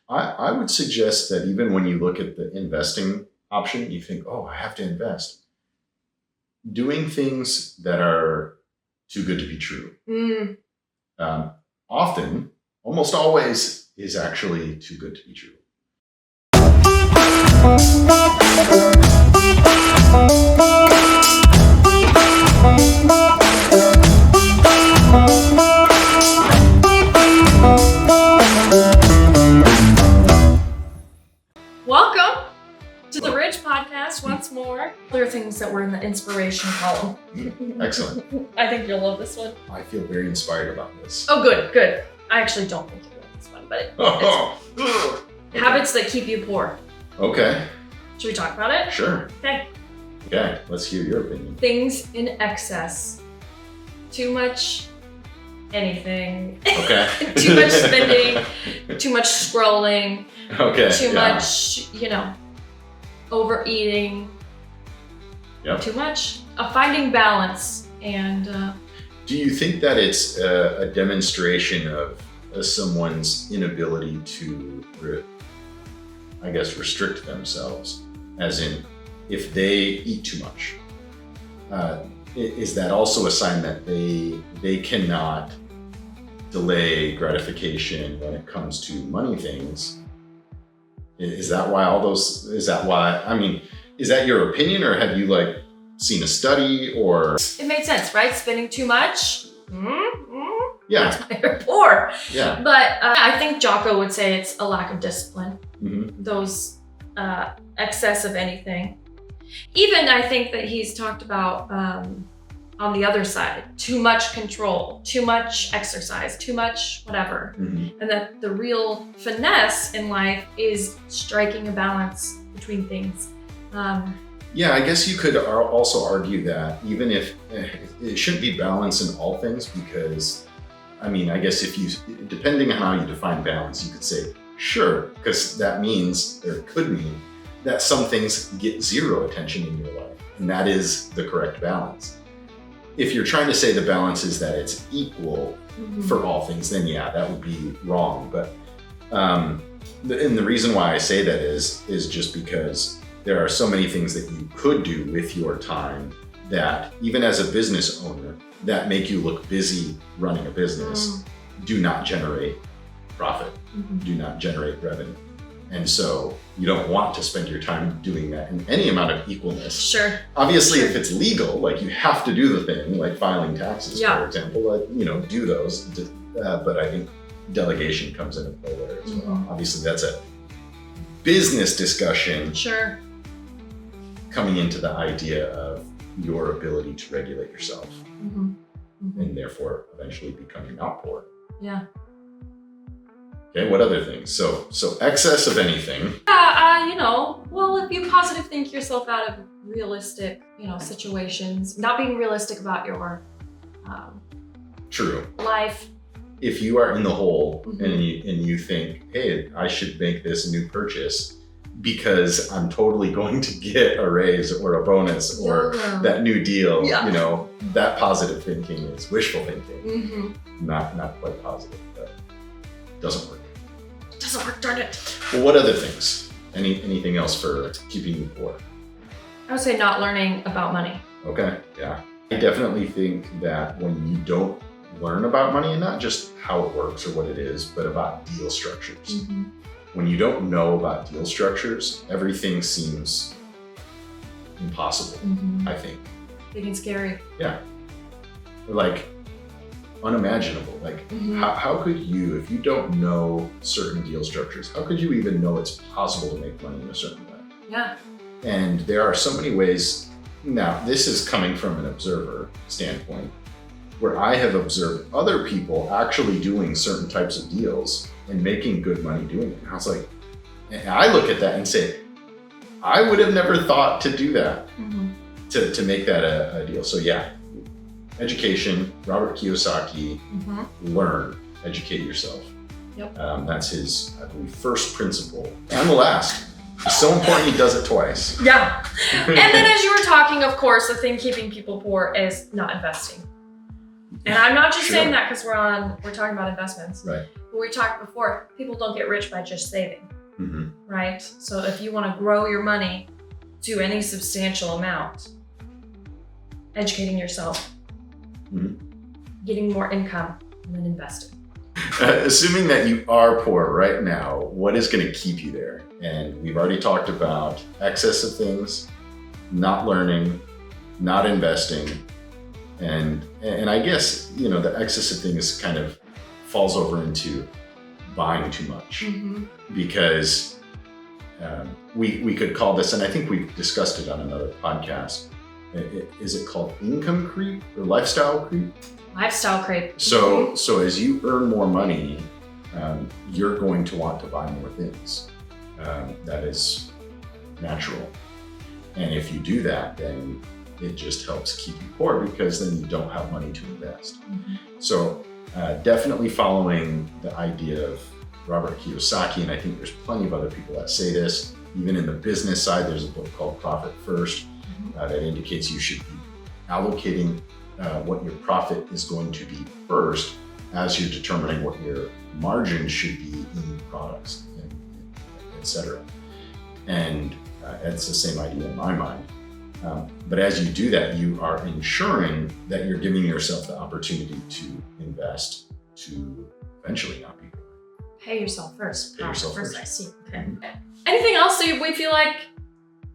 I would suggest that even when you look at the investing option, you think, oh, I have to invest. Doing things that are too good to be true. Often, almost always, is actually too good to be true. Welcome to the Ridge Podcast once more. Other things that were in the inspiration column. Excellent. I think you'll love this one. I feel very inspired about this. Oh, good. I actually don't think you'll love this one, but it's habits that keep you poor. Okay. Should we talk about it? Sure. Okay. Let's hear your opinion. Things in excess. Too much anything. Okay. Too much spending. Too much scrolling. Okay. Too much, overeating. Yep. Too much. Finding balance. And do you think that it's a demonstration of someone's inability to, restrict themselves? As in, if they eat too much, is that also a sign that they cannot delay gratification when it comes to money things? Is that your opinion, or have you seen a study, or? It made sense, right? Spending too much. Yeah. You're poor. Yeah. But I think Jocko would say it's a lack of discipline. Mm-hmm. Those excess of anything. Even I think that he's talked about on the other side, too much control, too much exercise, too much whatever. Mm-hmm. And that the real finesse in life is striking a balance between things. Yeah, I guess you could also argue that even if it shouldn't be balance in all things, because I guess depending on how you define balance, you could say, sure, because that means, or it could mean, that some things get zero attention in your life, and that is the correct balance. If you're trying to say the balance is that it's equal for all things, then yeah, that would be wrong. But and the reason why I say that is just because there are so many things that you could do with your time that, even as a business owner, that make you look busy running a business, do not generate profit, do not generate revenue. And so you don't want to spend your time doing that in any amount of equalness. Sure. Obviously, if it's legal, you have to do the thing, like filing taxes, for example, do those. But I think delegation comes into play there as well. Obviously, that's a business discussion. Sure. Coming into the idea of your ability to regulate yourself, and therefore eventually becoming not poor. Yeah. Okay, what other things? So excess of anything. Well, if you positive think yourself out of realistic, situations, not being realistic about your True. life. If you are in the hole and you think, hey, I should make this new purchase because I'm totally going to get a raise or a bonus or that new deal, that positive thinking is wishful thinking. Not quite positive, but it doesn't work. Doesn't work, darn it. Well, what other things? Anything else for keeping you poor? I would say not learning about money. Okay, yeah. I definitely think that when you don't learn about money, and not just how it works or what it is, but about deal structures. When you don't know about deal structures, everything seems impossible, I think. Big and scary. Yeah. Unimaginable. How could you, if you don't know certain deal structures, how could you even know it's possible to make money in a certain way? Yeah. And there are so many ways. Now, this is coming from an observer standpoint, where I have observed other people actually doing certain types of deals and making good money doing it. And I was like, and I look at that and say, I would have never thought to do that, to make that a deal. So yeah, education, Robert Kiyosaki, learn, educate yourself. Yep. That's his, I believe, first principle. And the last. It's so important he does it twice. Yeah. And then as you were talking, of course, the thing keeping people poor is not investing. And I'm not just saying that because we're talking about investments. Right. we talked before, people don't get rich by just saving, Mm-hmm. right? So if you want to grow your money to any substantial amount, educating yourself, getting more income, and then investing. Assuming that you are poor right now, what is going to keep you there? And we've already talked about excess of things, not learning, not investing, and I guess, you know, the excess of things kind of falls over into buying too much, because we could call this, and I think we've discussed it on another podcast. Is it called income creep or lifestyle creep? Lifestyle creep. So as you earn more money, you're going to want to buy more things. That is natural. And if you do that, then it just helps keep you poor, because then you don't have money to invest. So definitely following the idea of Robert Kiyosaki, and I think there's plenty of other people that say this. Even in the business side, there's a book called Profit First that indicates you should be allocating what your profit is going to be first, as you're determining what your margin should be in products, and et cetera. And it's the same idea in my mind. But as you do that, you are ensuring that you're giving yourself the opportunity to invest to eventually not be poor. Pay yourself first. Pay yourself first. I see. Okay. Anything else that we feel like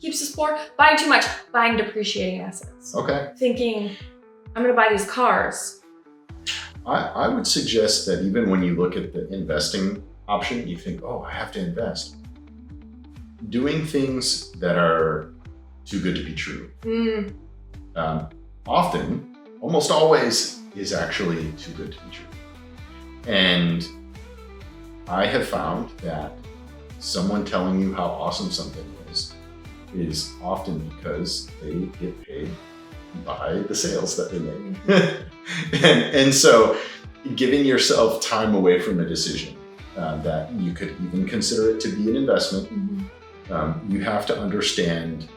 keeps us poor? Buying too much. Buying depreciating assets. Okay. Thinking, I'm going to buy these cars. I would suggest that even when you look at the investing option, you think, oh, I have to invest. Doing things that are too good to be true. Often, almost always, is actually too good to be true. And I have found that someone telling you how awesome something is often because they get paid by the sales that they make. and so giving yourself time away from a decision that you could even consider it to be an investment, you have to understand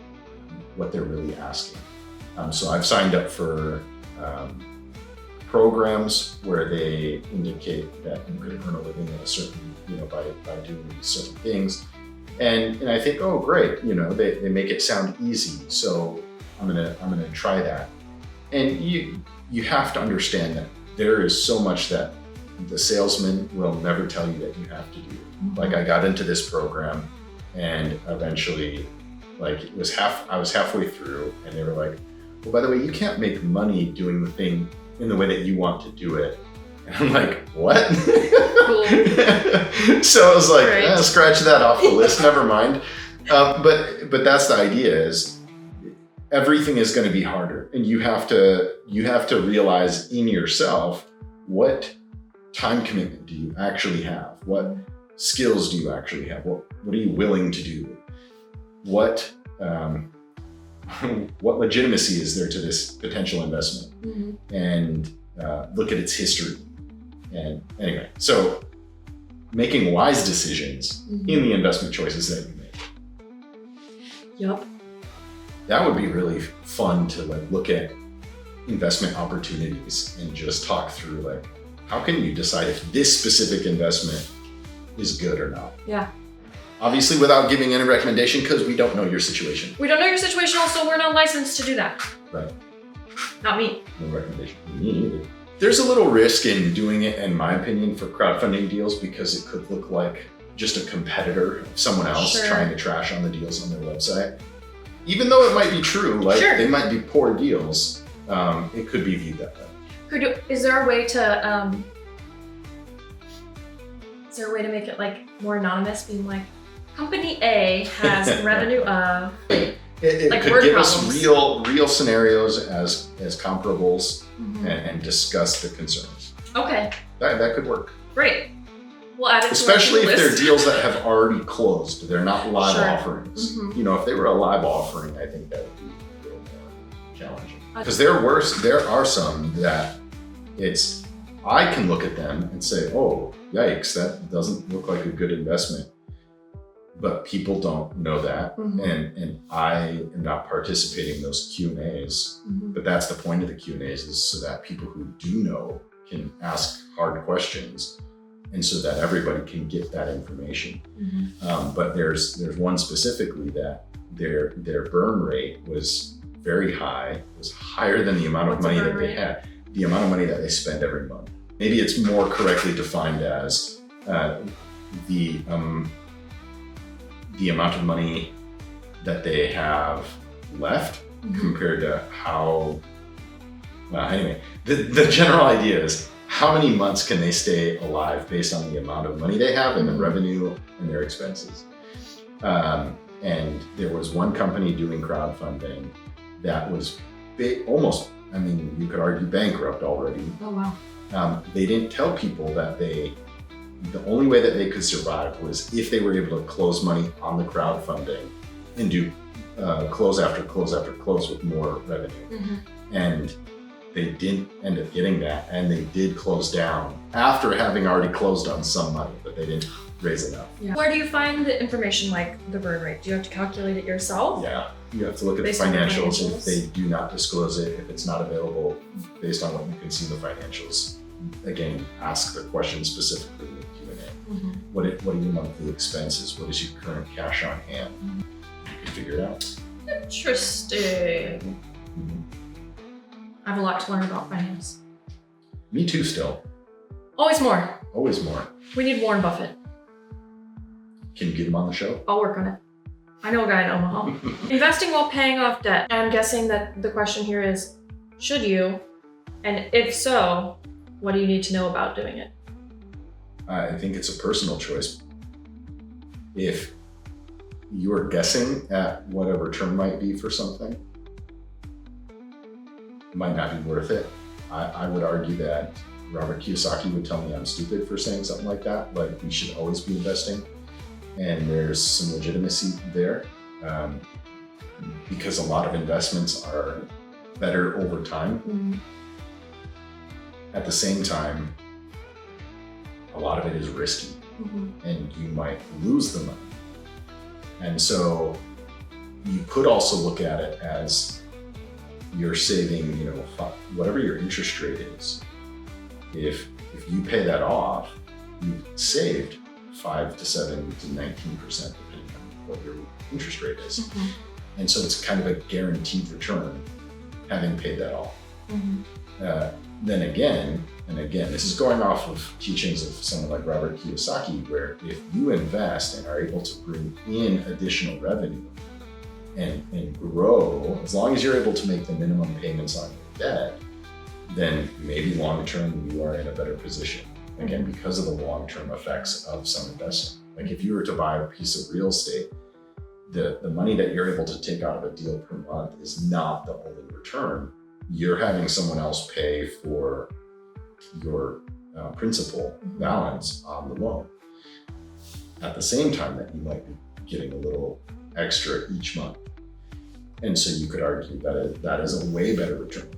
what they're really asking. So I've signed up for programs where they indicate that you could earn a living at a certain, by doing certain things. And I think, oh, great, they make it sound easy. So I'm gonna try that. And you have to understand that there is so much that the salesman will never tell you that you have to do. Like, I got into this program, and eventually, I was halfway through, and they were like, well, by the way, you can't make money doing the thing in the way that you want to do it. And I'm like, what? Cool. So I was like, Right. Scratch that off the list, never mind. But that's the idea, is everything is going to be harder, and you have to realize in yourself, what time commitment do you actually have? What skills do you actually have? What are you willing to do? What legitimacy is there to this potential investment? And look at its history. And anyway, so making wise decisions in the investment choices that you make. Yep. That would be really fun to look at investment opportunities and just talk through how can you decide if this specific investment is good or not? Yeah. Obviously, without giving any recommendation, because we don't know your situation. We don't know your situation. Also, we're not licensed to do that. Right. Not me. No recommendation. Me either. There's a little risk in doing it, in my opinion, for crowdfunding deals, because it could look like just a competitor of someone else Sure. trying to trash on the deals on their website. Even though it might be true, Sure. they might be poor deals, it could be viewed that way. Is there a way to make it more anonymous, being like, Company A has revenue of... It Like could word give problems. us real scenarios as comparables and discuss the concerns. Okay, That could work. great. We'll add it to our Especially if they're list. deals that have already closed. They're not live Sure. offerings. Mhm. If they were a live offering, I think that would be a little more challenging. Because there are some that I can look at them and say, oh, yikes, that doesn't look like a good investment. But people don't know that, and I am not participating in those Q&As. But that's the point of the Q&As, is so that people who do know can ask hard questions and so that everybody can get that information. Mm-hmm. But there's one specifically that their burn rate was very high. It was higher than the amount of money that they had, the amount of money that they spend every month. Maybe it's more correctly defined as the amount of money that they have left compared to how, well, anyway, the general idea is how many months can they stay alive based on the amount of money they have and the revenue and their expenses. And there was one company doing crowdfunding that was almost, I mean, you could argue bankrupt already. Oh, wow. They didn't tell people that the only way that they could survive was if they were able to close money on the crowdfunding and do close after close after close with more revenue. Mm-hmm. And they didn't end up getting that, and they did close down after having already closed on some money, but they didn't raise enough. Yeah. Where do you find the information like the burn rate? Do you have to calculate it yourself? Yeah, you have to look at Based the on the financials. If financials? they do not disclose it, if it's not available based on what you can see in the financials, again, ask the question specifically in the Q&A. Mm-hmm. What are your monthly expenses? What is your current cash on hand? You can figure it out. Interesting. I have a lot to learn about finance. Me too, still. Always more. Always more. We need Warren Buffett. Can you get him on the show? I'll work on it. I know a guy in Omaha. Investing while paying off debt. I'm guessing that the question here is, should you? And if so, what do you need to know about doing it? I think it's a personal choice. If you are guessing at what a return might be for something, it might not be worth it. I would argue that Robert Kiyosaki would tell me I'm stupid for saying something like that. Like, we should always be investing. And there's some legitimacy there, because a lot of investments are better over time. Mm-hmm. At the same time, a lot of it is risky, and you might lose the money. And so you could also look at it as you're saving, whatever your interest rate is. If you pay that off, you've saved 5 to 7 to 19%, depending on what your interest rate is. Mm-hmm. And so it's kind of a guaranteed return having paid that off. Mm-hmm. Then again, this is going off of teachings of someone like Robert Kiyosaki, where if you invest and are able to bring in additional revenue and grow, as long as you're able to make the minimum payments on your debt, then maybe long term you are in a better position. Again, because of the long-term effects of some investing. Like, if you were to buy a piece of real estate, the money that you're able to take out of a deal per month is not the only return. You're having someone else pay for your principal balance on the loan at the same time that you might be getting a little extra each month. And so you could argue that is a way better return.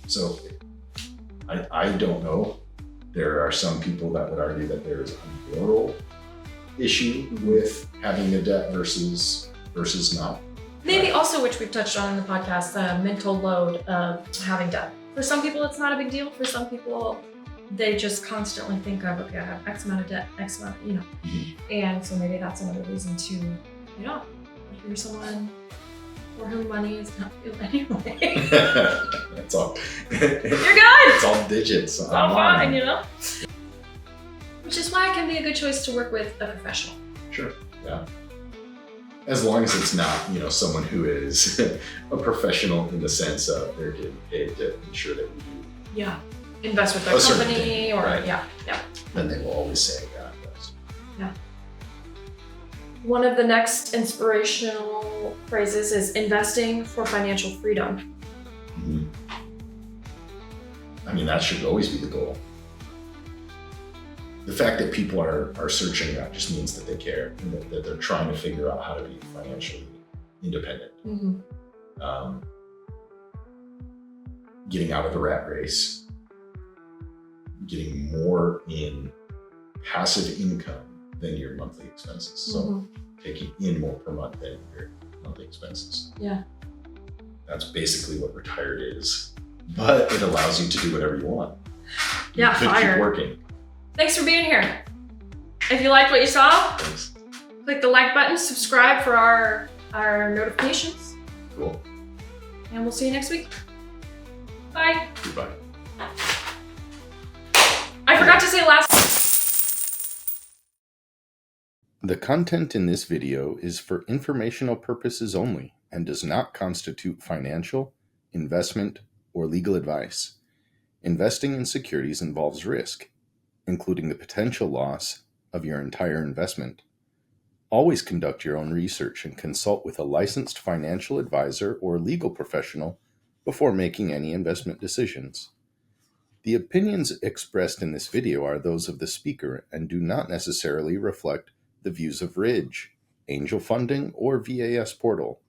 So I don't know. There are some people that would argue that there is a moral issue with having a debt versus not. Maybe also, which we've touched on in the podcast, the mental load of having debt. For some people, it's not a big deal. For some people, they just constantly think of, okay, I have X amount of debt, X amount, And so maybe that's another reason to, if you're someone for whom money is not real anyway. That's all. You're good. It's all digits. It's all fine, Which is why it can be a good choice to work with a professional. Sure, yeah. As long as it's not, someone who is a professional in the sense of they're getting paid to ensure that we do. Yeah. Invest with their company or, right. Yeah. Then they will always say, yeah, invest. Yeah. One of the next inspirational phrases is investing for financial freedom. Mm-hmm. I mean, that should always be the goal. The fact that people are searching that just means that they care and that they're trying to figure out how to be financially independent. Mm-hmm. Getting out of the rat race, getting more in passive income than your monthly expenses. So taking in more per month than your monthly expenses. Yeah. That's basically what retired is. But it allows you to do whatever you want. Yeah, you could keep working. Thanks for being here. If you liked what you saw, Thanks. click the like button, subscribe for our notifications, Cool. and we'll see you next week. Bye. Goodbye. I forgot to say last. The content in this video is for informational purposes only and does not constitute financial, investment, or legal advice. Investing in securities involves risk, including the potential loss of your entire investment. Always conduct your own research and consult with a licensed financial advisor or legal professional before making any investment decisions. The opinions expressed in this video are those of the speaker and do not necessarily reflect the views of Ridge, Angel Funding, or VAS Portal.